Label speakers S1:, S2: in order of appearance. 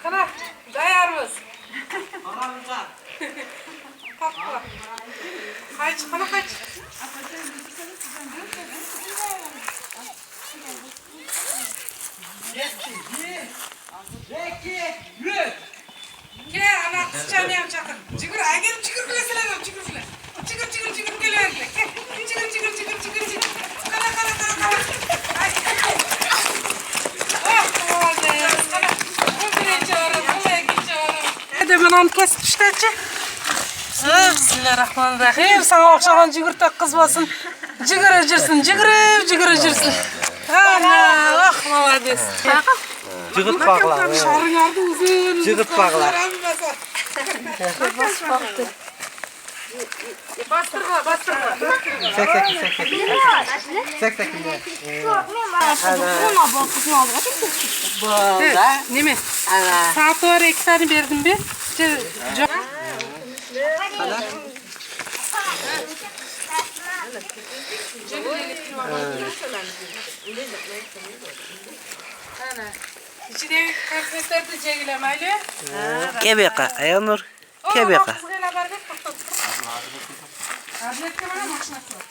S1: Kana dayarmız.
S2: Aramızda.
S1: Kalkma. Kaç, kana kaç.
S2: Zeki, yürü.
S1: Ke ana kızcağını yapacaklar. Çıkır, ay gelin çıkır bile selam, çıkır bile. Çıkır geliver bile. Çıkır. Kana. Ay. Oh, oldu. Kana. Bu bile çağırın, bu bile çağırın. Hadi ben onu kesip işlerce. Bismillahirrahmanirrahim. Sana okşayan cigirtek kız basın. Cigir jirsin. Ana, oh, молодец.
S2: Cıgıt bağla.
S1: Şarın yardı uzun.
S2: Cıgıt bağla. Bastırma. Çek.
S1: Ne mi? Saat var 2 tane verdim bir. İçine kartmetler de çekilemeyle.
S2: Kebeka, Ayanur. Kebeka.
S1: Kızgıyla haber ver. Adletke bana makinası var.